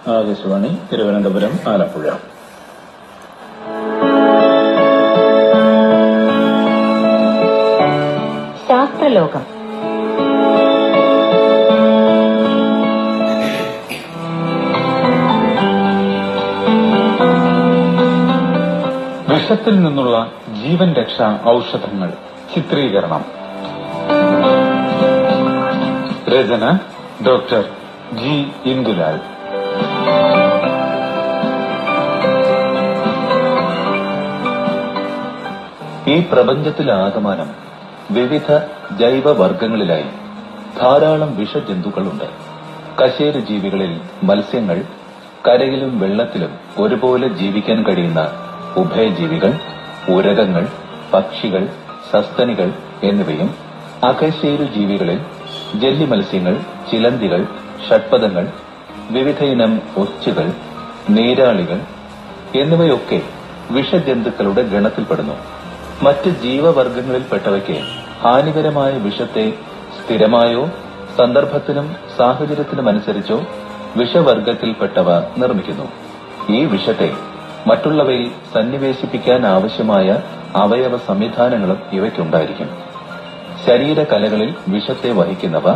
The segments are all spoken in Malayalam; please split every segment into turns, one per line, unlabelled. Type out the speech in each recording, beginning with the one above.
ആകാശവാണി തിരുവനന്തപുരം, ആലപ്പുഴ.
ശാസ്ത്രലോകം.
വിഷത്തിൽ നിന്നുള്ള ജീവൻ രക്ഷാ ഔഷധങ്ങൾ ചിത്രീകരണം. രചന ഡോക്ടർ ജി ഇന്ദുലാൽ.
ഈ പ്രപഞ്ചത്തിലാകമാനം വിവിധ ജൈവവർഗങ്ങളിലായി ധാരാളം വിഷജന്തുക്കളുണ്ട്. കശേരു ജീവികളിൽ മത്സ്യങ്ങൾ, കരയിലും വെള്ളത്തിലും ഒരുപോലെ ജീവിക്കാൻ കഴിയുന്ന ഉഭയജീവികൾ, ഉരകങ്ങൾ, പക്ഷികൾ, സസ്തനികൾ എന്നിവയും, അകശേരു ജീവികളിൽ ജല്ലി മത്സ്യങ്ങൾ, ചിലന്തികൾ, ഷഡ്പദങ്ങൾ, വിവിധയിനം ഒച്ചുകൾ, നീരാളികൾ എന്നിവയൊക്കെ വിഷജന്തുക്കളുടെ ഗണത്തിൽപ്പെടുന്നു. മറ്റ് ജീവവർഗങ്ങളിൽപ്പെട്ടവയ്ക്ക് ഹാനികരമായ വിഷത്തെ സ്ഥിരമായോ സന്ദർഭത്തിനും സാഹചര്യത്തിനുമനുസരിച്ചോ വിഷവർഗത്തിൽപ്പെട്ടവ നിർമ്മിക്കുന്നു. ഈ വിഷത്തെ മറ്റുള്ളവയിൽ സന്നിവേശിപ്പിക്കാൻ ആവശ്യമായ അവയവ സംവിധാനങ്ങളും ഇവയ്ക്കുണ്ടായിരിക്കും. ശരീരകലകളിൽ വിഷത്തെ വഹിക്കുന്നവ,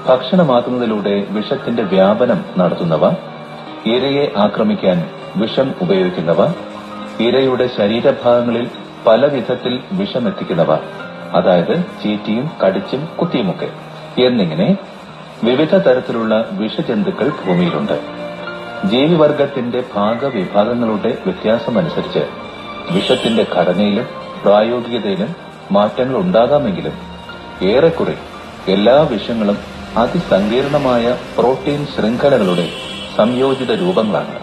ഭക്ഷണമാക്കുന്നതിലൂടെ വിഷത്തിന്റെ വ്യാപനം നടത്തുന്നവ, ഇരയെ ആക്രമിക്കാൻ വിഷം ഉപയോഗിക്കുന്നവ, ഇരയുടെ ശരീരഭാഗങ്ങളിൽ പല വിധത്തിൽ വിഷമെത്തിക്കുന്നവ, അതായത് ചീറ്റിയും കടിച്ചും കുത്തിയുമൊക്കെ എന്നിങ്ങനെ വിവിധ തരത്തിലുള്ള വിഷജന്തുക്കൾ ഭൂമിയിലുണ്ട്. ജീവിവർഗത്തിന്റെ ഭാഗവിഭാഗങ്ങളുടെ വ്യത്യാസമനുസരിച്ച് വിഷത്തിന്റെ ഘടനയിലും പ്രായോഗികതയിലും മാറ്റങ്ങൾ ഉണ്ടാകാമെങ്കിലും ഏറെക്കുറെ എല്ലാ വിഷങ്ങളും അതിസങ്കീർണമായ പ്രോട്ടീൻ ശൃംഖലകളുടെ സംയോജിത രൂപങ്ങളാണ്.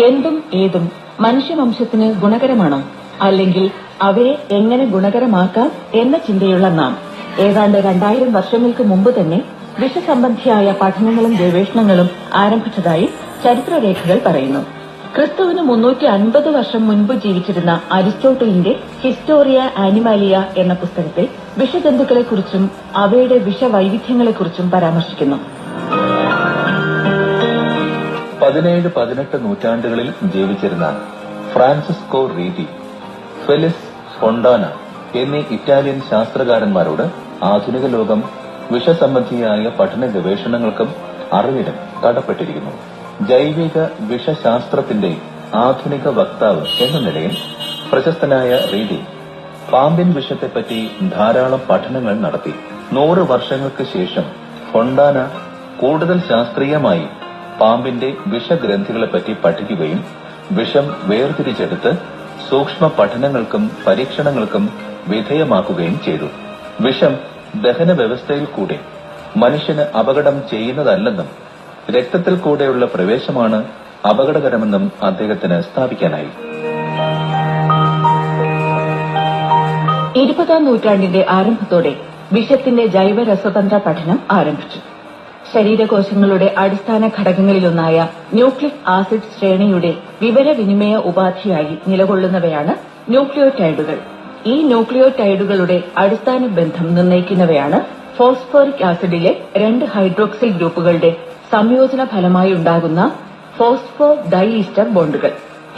എന്തും ഏതും മനുഷ്യവംശത്തിന് ഗുണകരമാണോ, അല്ലെങ്കിൽ അവയെ എങ്ങനെ ഗുണകരമാക്കാം എന്ന ചിന്തയുള്ള നാം ഏതാണ്ട് 2000 വർഷങ്ങൾക്ക് മുമ്പ് തന്നെ വിഷസംബന്ധിയായ പഠനങ്ങളും ഗവേഷണങ്ങളും ആരംഭിച്ചതായി ചരിത്രരേഖകൾ പറയുന്നു. ക്രിസ്തുവിന് 350 വർഷം മുൻപ് ജീവിച്ചിരുന്ന അരിസ്റ്റോട്ടലിന്റെ ഹിസ്റ്റോറിയ ആനിമാലിയ എന്ന പുസ്തകത്തിൽ വിഷജന്തുക്കളെക്കുറിച്ചും അവയുടെ വിഷവൈവിധ്യങ്ങളെക്കുറിച്ചും പരാമർശിക്കുന്നു.
17-18 നൂറ്റാണ്ടുകളിൽ ജീവിച്ചിരുന്ന ഫ്രാൻസിസ്കോ റീതി, ഫെലിസ് ഫൊണ്ടാന എന്നീ ഇറ്റാലിയൻ ശാസ്ത്രകാരന്മാരോട് ആധുനിക ലോകം വിഷസംബന്ധിയായ പഠന ഗവേഷണങ്ങൾക്കും അറിവിനും കടപ്പെട്ടിരിക്കുന്നു. ജൈവിക വിഷശാസ്ത്രത്തിന്റെ ആധുനിക വക്താവ് എന്ന നിലയിൽ പ്രശസ്തനായ റീതി പാമ്പിൻ വിഷത്തെപ്പറ്റി ധാരാളം പഠനങ്ങൾ നടത്തി. 100 വർഷങ്ങൾക്ക് ശേഷം ഫൊണ്ടാന കൂടുതൽ ശാസ്ത്രീയമായി പാമ്പിന്റെ വിഷഗ്രന്ഥികളെപ്പറ്റി പഠിക്കുകയും വിഷം വേർതിരിച്ചെടുത്ത് സൂക്ഷ്മ പഠനങ്ങൾക്കും പരീക്ഷണങ്ങൾക്കും വിധേയമാക്കുകയും ചെയ്തു. വിഷം ദഹന വ്യവസ്ഥയിൽ കൂടെ മനുഷ്യന് അപകടം ചെയ്യുന്നതല്ലെന്നും രക്തത്തിൽ കൂടെയുള്ള പ്രവേശമാണ് അപകടകരമെന്നും അദ്ദേഹത്തിന് സ്ഥാപിക്കാനായി.
20ാം നൂറ്റാണ്ടിന്റെ ആരംഭത്തോടെ വിഷത്തിന്റെ ജൈവരസതന്ത്ര പഠനം ആരംഭിച്ചു. ശരീരകോശങ്ങളുടെ അടിസ്ഥാന ഘടകങ്ങളിലൊന്നായ ന്യൂക്ലിക് ആസിഡ് ശ്രേണിയുടെ വിവരവിനിമയ ഉപാധിയായി നിലകൊള്ളുന്നവയാണ് ന്യൂക്ലിയോടൈഡുകൾ. ഈ ന്യൂക്ലിയോടൈഡുകളുടെ അടിസ്ഥാന ബന്ധം നിർണ്ണയിക്കുന്നവയാണ് ഫോസ്ഫോറിക് ആസിഡിലെ 2 ഹൈഡ്രോക്സിൽ ഗ്രൂപ്പുകളുടെ സംയോജന ഫലമായി ഉണ്ടാകുന്ന ഫോസ്ഫോ ഡൈഈസ്റ്റർ ബോണ്ടുകൾ.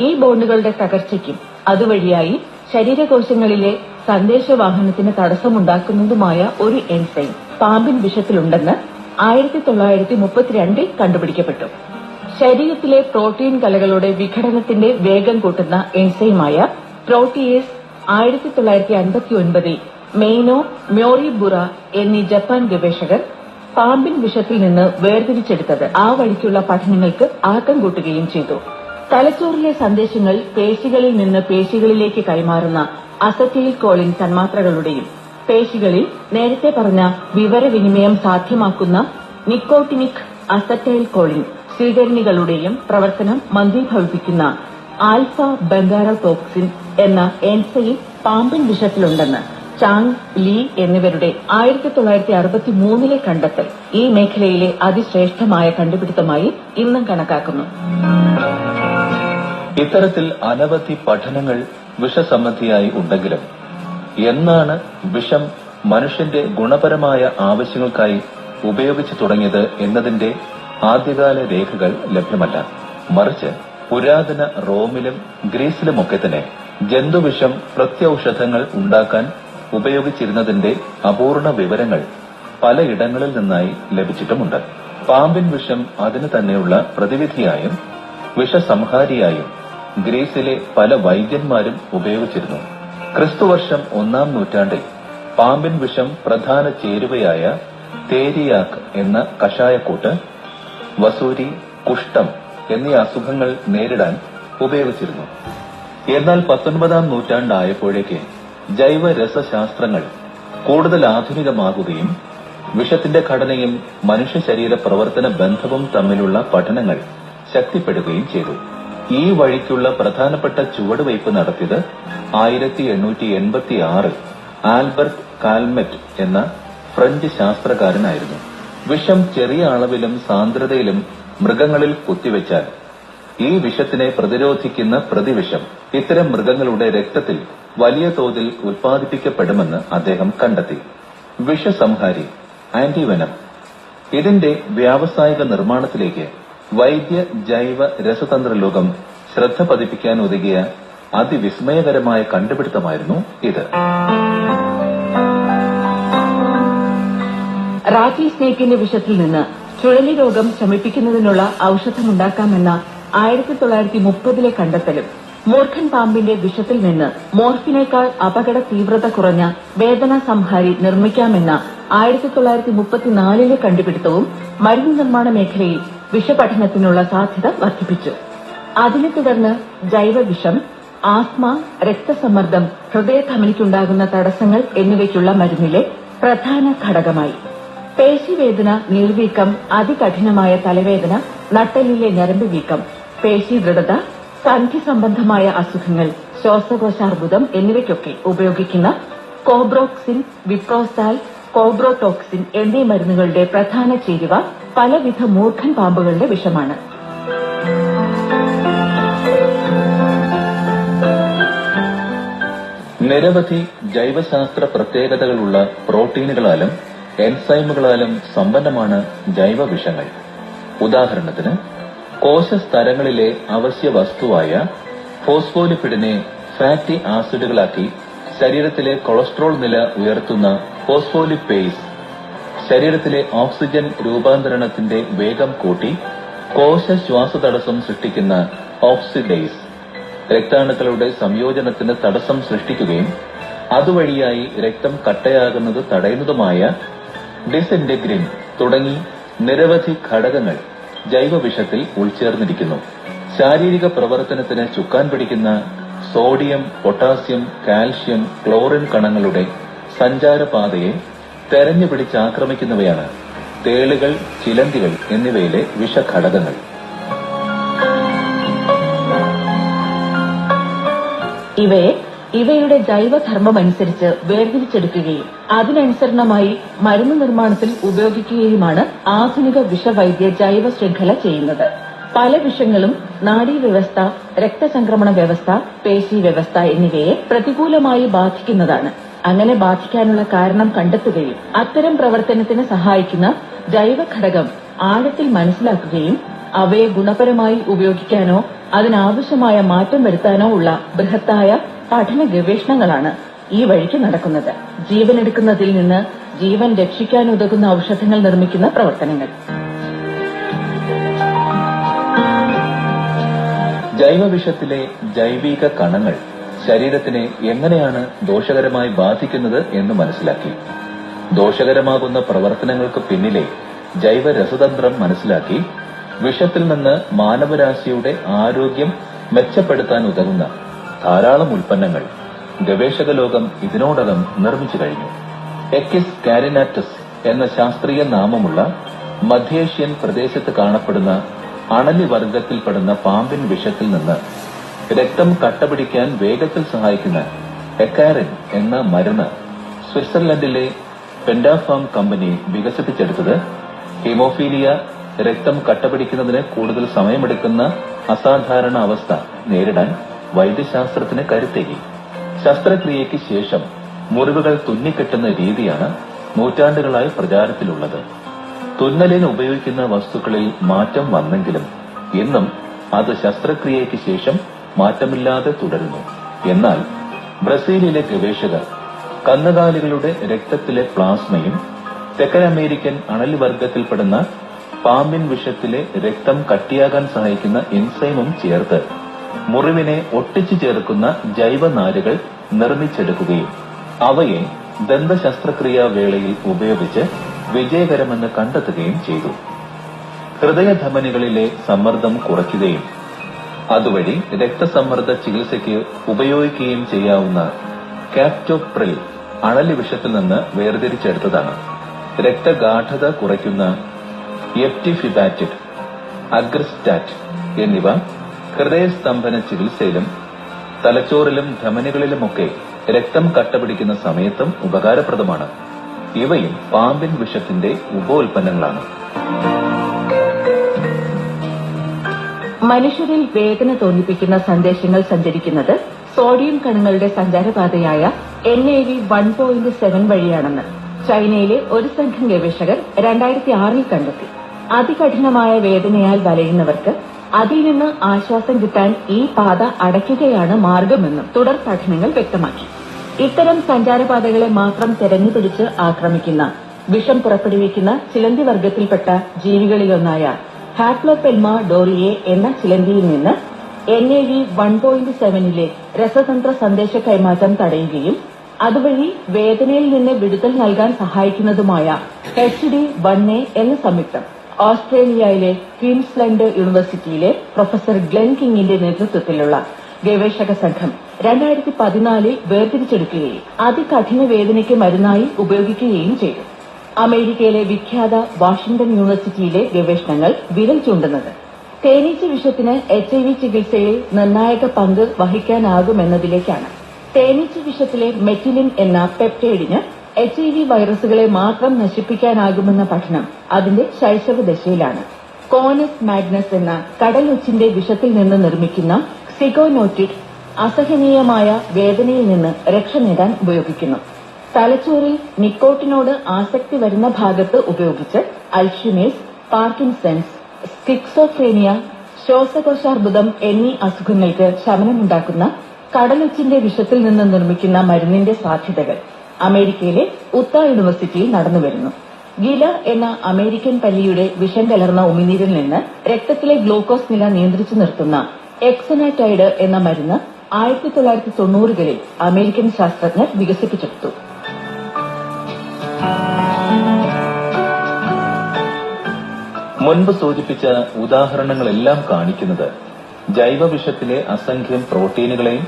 ഈ ബോണ്ടുകളുടെ തകർച്ചയ്ക്കും അതുവഴിയായി ശരീരകോശങ്ങളിലെ സന്ദേശവാഹനത്തിന് തടസ്സമുണ്ടാക്കുന്നതുമായ ഒരു എൻസൈം പാമ്പിൻ വിഷത്തിലുണ്ടെന്ന് 1932 കണ്ടുപിടിക്കപ്പെട്ടു. ശരീരത്തിലെ പ്രോട്ടീൻ കലകളുടെ വിഘടനത്തിന്റെ വേഗം കൂട്ടുന്ന എൻസൈമായ പ്രോട്ടിയേസ് 1959 മെയ്നോ, മ്യോറിബുറ എന്നീ ജപ്പാൻ ഗവേഷകർ പാമ്പിൻ വിഷത്തിൽ നിന്ന് വേർതിരിച്ചെടുത്തത് ആ വഴിക്കുള്ള പഠനങ്ങൾക്ക് ആക്കം കൂട്ടുകയും ചെയ്തു. തലച്ചോറിലെ സന്ദേശങ്ങൾ പേശികളിൽ നിന്ന് പേശികളിലേക്ക് കൈമാറുന്ന അസറ്റൈൽ കോളിൻ തന്മാത്രകളുടെയും പേശികളിൽ നേരത്തെ പറഞ്ഞ വിവരവിനിമയം സാധ്യമാക്കുന്ന നിക്കോട്ടിനിക് അസറ്റൈൽ കോളിൻ സ്വീകരണികളുടെയും പ്രവർത്തനം മന്ദീഭവിപ്പിക്കുന്ന ആൽഫ ബംഗാറോടോക്സിൻ എന്ന എൻസൈം പാമ്പിൻ വിഷത്തിലുണ്ടെന്ന് ചാങ്, ലീ എന്നിവരുടെ 1963 കണ്ടെത്തൽ ഈ മേഖലയിലെ അതിശ്രേഷ്ഠമായ കണ്ടുപിടുത്തമായി ഇന്നും കണക്കാക്കുന്നു.
ഇത്തരത്തിൽ അനവധി പഠനങ്ങൾ വിഷസംബന്ധിയായി ഉണ്ടെങ്കിലും എന്നാണ് വിഷം മനുഷ്യന്റെ ഗുണപരമായ ആവശ്യങ്ങൾക്കായി ഉപയോഗിച്ചു തുടങ്ങിയത് എന്നതിന്റെ ആദ്യകാല രേഖകൾ ലഭ്യമല്ല. മറിച്ച് പുരാതന റോമിലും ഗ്രീസിലുമൊക്കെ തന്നെ ജന്തുവിഷം പ്രത്യൌഷധങ്ങൾ ഉണ്ടാക്കാൻ ഉപയോഗിച്ചിരുന്നതിന്റെ അപൂർണ വിവരങ്ങൾ പലയിടങ്ങളിൽ നിന്നായി ലഭിച്ചിട്ടുമുണ്ട്. പാമ്പിൻ വിഷം അതിന് തന്നെയുള്ള പ്രതിവിധിയായും വിഷസംഹാരിയായും ഗ്രീസിലെ പല വൈദ്യന്മാരും ഉപയോഗിച്ചിരുന്നു. ക്രിസ്തുവർഷം 1-ാം നൂറ്റാണ്ടിൽ പാമ്പിൻ വിഷം പ്രധാന ചേരുവയായ തേരിയാക്ക് എന്ന കഷായക്കൂട്ട് വസൂരി, കുഷ്ഠം എന്നീ അസുഖങ്ങൾ നേരിടാൻ ഉപയോഗിച്ചിരുന്നു. എന്നാൽ 19-ാം നൂറ്റാണ്ടായപ്പോഴേക്ക് ജൈവരസശാസ്ത്രങ്ങൾ കൂടുതൽ ആധുനികമാകുകയും വിഷത്തിന്റെ ഘടനയും മനുഷ്യ ശരീര പ്രവർത്തന ബന്ധവും തമ്മിലുള്ള പഠനങ്ങൾ ശക്തിപ്പെടുകയും ചെയ്തു. ഈ വഴിക്കുള്ള പ്രധാനപ്പെട്ട ചുവടുവയ്പ് നടത്തിയത് 1886 ആൽബർട്ട് കാൽമെറ്റ് എന്ന ഫ്രഞ്ച് ശാസ്ത്രകാരനായിരുന്നു. വിഷം ചെറിയ അളവിലും സാന്ദ്രതയിലും മൃഗങ്ങളിൽ കുത്തിവെച്ചാൽ ഈ വിഷത്തിനെ പ്രതിരോധിക്കുന്ന പ്രതിവിഷം ഇത്തരം മൃഗങ്ങളുടെ രക്തത്തിൽ വലിയ തോതിൽ ഉൽപ്പാദിപ്പിക്കപ്പെടുമെന്ന് അദ്ദേഹം കണ്ടെത്തി. വിഷസംഹാരി ആന്റിവെനം ഇതിന്റെ വ്യാവസായിക നിർമ്മാണത്തിലേക്ക് വൈദ്യ ജൈവ രസതന്ത്ര ലോകം ശ്രദ്ധ പതിപ്പിക്കാൻ ഉതകിയ അതിവിസ്മയകരമായ കണ്ടുപിടുത്തമായിരുന്നു ഇത്.
റാറ്റി സ്നേക്കിന്റെ വിഷത്തിൽ നിന്ന് ചുഴലി രോഗം ശമിപ്പിക്കുന്നതിനുള്ള ഔഷധമുണ്ടാക്കാമെന്ന 1930-ലെ കണ്ടെത്തലും മൂർഖൻ പാമ്പിന്റെ വിഷത്തിൽ നിന്ന് മോർഫിനേക്കാൾ അപകട തീവ്രത കുറഞ്ഞ വേദന സംഹാരി നിർമ്മിക്കാമെന്ന 1934-ലെ കണ്ടുപിടുത്തവും മരുന്ന് നിർമ്മാണ മേഖലയിൽ വിഷപഠനത്തിനുള്ള സാധ്യത വർദ്ധിപ്പിച്ചു. അതിനെ തുടർന്ന് ജൈവവിഷം ആസ്മ, രക്തസമ്മർദ്ദം, ഹൃദയധമനിക്കുണ്ടാകുന്ന തടസ്സങ്ങൾ എന്നിവയ്ക്കുള്ള മരുന്നിലെ പ്രധാന ഘടകമായി. പേശിവേദന, നീർവീക്കം, അതികഠിനമായ തലവേദന, നട്ടെല്ലിലെ ഞരമ്പ് വീക്കം, പേശീദൃഢത, സന്ധി സംബന്ധമായ അസുഖങ്ങൾ, ശ്വാസകോശാർബുദം എന്നിവയ്ക്കൊക്കെ ഉപയോഗിക്കുന്ന കോബ്രോക്സിൻ, വിപ്രോസാൽ, കോബ്രോടോക്സിൻ എന്നീ മരുന്നുകളുടെ പ്രധാന ചേരുവ പലവിധ മൂർഖൻ പാമ്പുകളുടെ വിഷമാണ്.
നിരവധി ജൈവശാസ്ത്ര പ്രത്യേകതകളുള്ള പ്രോട്ടീനുകളാലും എൻസൈമുകളാലും സമ്പന്നമാണ് ജൈവവിഷങ്ങൾ. ഉദാഹരണത്തിന് കോശസ്തരങ്ങളിലെ അവശ്യ വസ്തുവായ ഫോസ്ഫോലിപ്പിഡിനെ ഫാറ്റി ആസിഡുകളാക്കി ശരീരത്തിലെ കൊളസ്ട്രോൾ നില ഉയർത്തുന്ന ഫോസ്ഫോലിപ്പേസ്, ശരീരത്തിലെ ഓക്സിജൻ രൂപാന്തരണത്തിന്റെ വേഗം കൂട്ടി കോശശ്വാസതടസ്സം സൃഷ്ടിക്കുന്ന ഓക്സിഡേസ്, രക്താണുക്കളുടെ സംയോജനത്തിന് തടസ്സം സൃഷ്ടിക്കുകയും അതുവഴിയായി രക്തം കട്ടയാകുന്നത് തടയുന്നതുമായ ഡിസിന്റഗ്രിൻ തുടങ്ങി നിരവധി ഘടകങ്ങൾ ജൈവവിഷത്തിൽ ഉൾച്ചേർന്നിരിക്കുന്നു. ശാരീരിക പ്രവർത്തനത്തിന് ചുക്കാൻ പിടിക്കുന്ന സോഡിയം, പൊട്ടാസ്യം, കാൽഷ്യം, ക്ലോറിൻ കണങ്ങളുടെ സഞ്ചാരപാതയെ തെരഞ്ഞുപിടിച്ചാക്രമിക്കുന്നവയാണ് തേളുകൾ, ചിലന്തികൾ എന്നിവയിലെ വിഷഘടകങ്ങൾ.
ഇവയുടെ ജൈവധർമ്മമനുസരിച്ച് വേർതിരിച്ചെടുക്കുകയും അതിനനുസരണമായി മരുന്ന് നിർമ്മാണത്തിൽ ഉപയോഗിക്കുകയുമാണ് ആധുനിക വിഷവൈദ്യ ജൈവ ശൃംഖല ചെയ്യുന്നത്. പല വിഷങ്ങളും നാഡീവ്യവസ്ഥ, രക്തചംക്രമണ വ്യവസ്ഥ, പേശി വ്യവസ്ഥ എന്നിവയെ പ്രതികൂലമായി ബാധിക്കുന്നതാണ്. അങ്ങനെ ബാധിക്കാനുള്ള കാരണം കണ്ടെത്തുകയും അത്തരം പ്രവർത്തനത്തിന് സഹായിക്കുന്ന ജൈവഘടകം ആഴത്തിൽ മനസ്സിലാക്കുകയും അവയെ ഗുണപരമായി ഉപയോഗിക്കാനോ അതിനാവശ്യമായ മാറ്റം വരുത്താനോ ഉള്ള ബൃഹത്തായ പഠന ഗവേഷണങ്ങളാണ് ഈ വഴിക്ക് നടക്കുന്നത്. ജീവനെടുക്കുന്നതിൽ നിന്ന് ജീവൻ രക്ഷിക്കാനുതകുന്ന ഔഷധങ്ങൾ നിർമ്മിക്കുന്ന പ്രവർത്തനങ്ങൾ.
ജൈവവിഷത്തിലെ ജൈവിക കണങ്ങൾ ശരീരത്തിനെ എങ്ങനെയാണ് ദോഷകരമായി ബാധിക്കുന്നത് എന്ന് മനസ്സിലാക്കി. ദോഷകരമാകുന്ന പ്രവർത്തനങ്ങൾക്ക് പിന്നിലെ ജൈവരസതന്ത്രം മനസ്സിലാക്കി വിഷത്തിൽ നിന്ന് മാനവരാശിയുടെ ആരോഗ്യം മെച്ചപ്പെടുത്താൻ ഉതകുന്ന ധാരാളം ഉൽപ്പന്നങ്ങൾ ഗവേഷക ലോകം ഇതിനോടകം നിർമ്മിച്ചു കഴിഞ്ഞു. എക്കിസ് കാരിനാറ്റസ് എന്ന ശാസ്ത്രീയ നാമമുള്ള മധ്യേഷ്യൻ പ്രദേശത്ത് കാണപ്പെടുന്ന അണലി വർഗത്തിൽപ്പെടുന്ന പാമ്പിൻ വിഷത്തിൽ നിന്ന് രക്തം കട്ടപിടിക്കാൻ വേഗത്തിൽ സഹായിക്കുന്ന എക്കാരിൻ എന്ന മരുന്ന് സ്വിറ്റ്സർലൻഡിലെ പെൻഡാഫാം കമ്പനി വികസിപ്പിച്ചെടുത്തത് ഹീമോഫീലിയ, രക്തം കട്ടപിടിക്കുന്നതിന് കൂടുതൽ സമയമെടുക്കുന്ന അസാധാരണ അവസ്ഥ നേരിടാൻ വൈദ്യശാസ്ത്രത്തിന് കരുത്തേകി. ശസ്ത്രക്രിയയ്ക്ക് ശേഷം മുറിവുകൾ തുന്നിക്കെട്ടുന്ന രീതിയാണ് നൂറ്റാണ്ടുകളായി പ്രചാരത്തിലുള്ളത്. തുന്നലിന് ഉപയോഗിക്കുന്ന വസ്തുക്കളിൽ മാറ്റം വന്നെങ്കിലും ഇന്നും അത് ശസ്ത്രക്രിയയ്ക്ക് ശേഷം മാറ്റമില്ലാതെ തുടരുന്നു. എന്നാൽ ബ്രസീലിലെ ഗവേഷകർ കന്നുകാലികളുടെ രക്തത്തിലെ പ്ലാസ്മയും തെക്കൻ അമേരിക്കൻ അണലി വർഗത്തിൽപ്പെടുന്ന പാമ്പിൻ വിഷത്തിലെ രക്തം കട്ടിയാകാൻ സഹായിക്കുന്ന എൻസൈമും ചേർത്ത് മുറിവിനെ ഒട്ടിച്ചു ചേർക്കുന്ന ജൈവനാരുകൾ നിർമ്മിച്ചെടുക്കുകയും അവയെ ദന്തശസ്ത്രക്രിയാ വേളയിൽ ഉപയോഗിച്ച് വിജയകരമെന്ന് കണ്ടെത്തുകയും ചെയ്തു. ഹൃദയധമനികളിലെ സമ്മർദ്ദം കുറയ്ക്കുകയും അതുവഴി രക്തസമ്മർദ്ദ ചികിത്സയ്ക്ക് ഉപയോഗിക്കുകയും ചെയ്യാവുന്ന കാപ്റ്റോപ്രിൽ അണലി വിഷത്തിൽ നിന്ന് വേർതിരിച്ചെടുത്തതാണ്. രക്തഗാഠത കുറയ്ക്കുന്ന എപ്റ്റിഫിബാറ്റിഡ്, അഗ്രസ്റ്റാറ്റ് എന്നിവ ഹൃദയസ്തംഭന ചികിത്സയിലും തലച്ചോറിലും ധമനികളിലുമൊക്കെ രക്തം കട്ടപിടിക്കുന്ന സമയത്തും ഉപകാരപ്രദമാണ്. ഇവയും പാമ്പിൻ വിഷത്തിന്റെ ഉപോൽപ്പന്നങ്ങളാണ്.
മനുഷ്യരിൽ വേദന തോന്നിപ്പിക്കുന്ന സന്ദേശങ്ങൾ സഞ്ചരിക്കുന്നത് സോഡിയം കണങ്ങളുടെ സഞ്ചാരപാതയായ NAV1.7 വഴിയാണെന്ന് ചൈനയിലെ ഒരു സംഘം ഗവേഷകർ 2006 കണ്ടെത്തി. അതികഠിനമായ വേദനയാൽ വലയുന്നവർക്ക് അതിൽ നിന്ന് ആശ്വാസം കിട്ടാൻ ഈ പാത അടയ്ക്കുകയാണ് മാർഗമെന്നും തുടർ പഠനങ്ങൾ വ്യക്തമാക്കി. ഇത്തരം സഞ്ചാരപാതകളെ മാത്രം തെരഞ്ഞുപിടിച്ച് ആക്രമിക്കുന്ന വിഷം പുറപ്പെടുവിക്കുന്ന ചിലന്തി വർഗത്തിൽപ്പെട്ട ജീവികളിലൊന്നായ ഹാപ്ലോപെൽമ ഡോറിയെ എന്ന ചിലന്തിയിൽ നിന്ന് NAV1.7 രസതന്ത്ര സന്ദേശ കൈമാറ്റം തടയുകയും അതുവഴി വേദനയിൽ നിന്ന് വിടുതൽ നൽകാൻ സഹായിക്കുന്നതുമായ HD1A എന്ന സംയുക്തം ഓസ്ട്രേലിയയിലെ ക്വീൻസ്ലൻഡ് യൂണിവേഴ്സിറ്റിയിലെ പ്രൊഫസർ ഗ്ലെൻ കിങ്ങിന്റെ നേതൃത്വത്തിലുള്ള ഗവേഷക സംഘം 2014 വേർതിരിച്ചെടുക്കുകയും അതികഠിന വേദനയ്ക്ക് മരുന്നായി ഉപയോഗിക്കുകയും ചെയ്തു. അമേരിക്കയിലെ വിഖ്യാത വാഷിംഗ്ടൺ യൂണിവേഴ്സിറ്റിയിലെ ഗവേഷണങ്ങൾ വിരൽ ചൂണ്ടുന്നത് തേനീച്ച വിഷത്തിന് HIV ചികിത്സയിൽ നിർണായക പങ്ക് വഹിക്കാനാകുമെന്നതിലേക്കാണ്. തേനീച്ച വിഷത്തിലെ മെറ്റിലിൻ എന്ന പെപ്റ്റൈഡിന് HIV വൈറസുകളെ മാത്രം നശിപ്പിക്കാനാകുമെന്ന പഠനം അതിന്റെ ശൈശവ ദശയിലാണ്. കോനസ് മാഗ്നസ് എന്ന കടലൊച്ചിന്റെ വിഷത്തിൽ നിന്ന് നിർമ്മിക്കുന്ന സിഗോനോറ്റിഡ് അസഹനീയമായ വേദനയിൽ നിന്ന് രക്ഷ നേടാൻ ഉപയോഗിക്കുന്നു. തലച്ചോറിൽ നിക്കോട്ടിനോട് ആസക്തി വരുന്ന ഭാഗത്ത് ഉപയോഗിച്ച് അൽഷിമേഴ്സ്, പാർക്കിൻസൺസ്, സ്കിക്സോഫ്രേനിയ, ശ്വാസകോശാർബുദം എന്നീ അസുഖങ്ങൾക്ക് ശമനമുണ്ടാക്കുന്ന കടലൊച്ചിന്റെ വിഷത്തിൽ നിന്ന് നിർമ്മിക്കുന്ന മരുന്നിന്റെ സാധ്യതകൾ അമേരിക്കയിലെ ഉത്ത യൂണിവേഴ്സിറ്റിയിൽ നടന്നുവരുന്നു. ഗില എന്ന അമേരിക്കൻ പല്ലിയുടെ വിഷം കലർന്ന ഉമിനീരിൽ നിന്ന് രക്തത്തിലെ ഗ്ലൂക്കോസ് നില നിയന്ത്രിച്ചു നിർത്തുന്ന എക്സനാറ്റൈഡ് എന്ന മരുന്ന് 1990കളിൽ അമേരിക്കൻ ശാസ്ത്രജ്ഞർ വികസിപ്പിച്ചെടുത്തു.
മുൻപ് സൂചിപ്പിച്ച ഉദാഹരണങ്ങളെല്ലാം കാണിക്കുന്നത് ജൈവവിഷത്തിലെ അസംഖ്യം പ്രോട്ടീനുകളെയും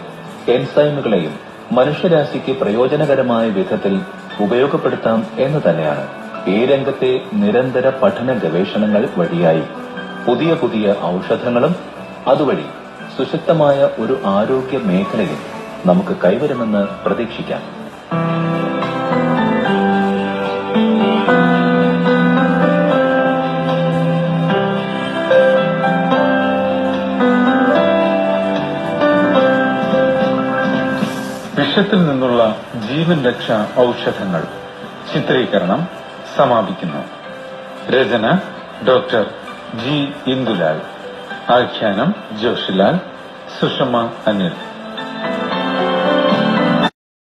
എൻസൈമുകളെയും മനുഷ്യരാശിക്ക് പ്രയോജനകരമായ വിധത്തിൽ ഉപയോഗപ്പെടുത്താം എന്ന് തന്നെയാണ്. ഈ രംഗത്തെ നിരന്തര പഠന ഗവേഷണങ്ങൾ വഴിയായി പുതിയ പുതിയ ഔഷധങ്ങളും അതുവഴി സുശക്തമായ ഒരു ആരോഗ്യ മേഖലയും നമുക്ക് കൈവരുമെന്ന് പ്രതീക്ഷിക്കാം.
വിഷത്തിൽ നിന്നുള്ള ജീവൻ രക്ഷാ ഔഷധങ്ങൾ ചിത്രീകരണം സമാപിക്കുന്നു. രചന ഡോക്ടർ G. ഇന്ദുലാൽ. ആഖ്യാനം ജോഷിലാൽ. സുഷമ അനിൽ.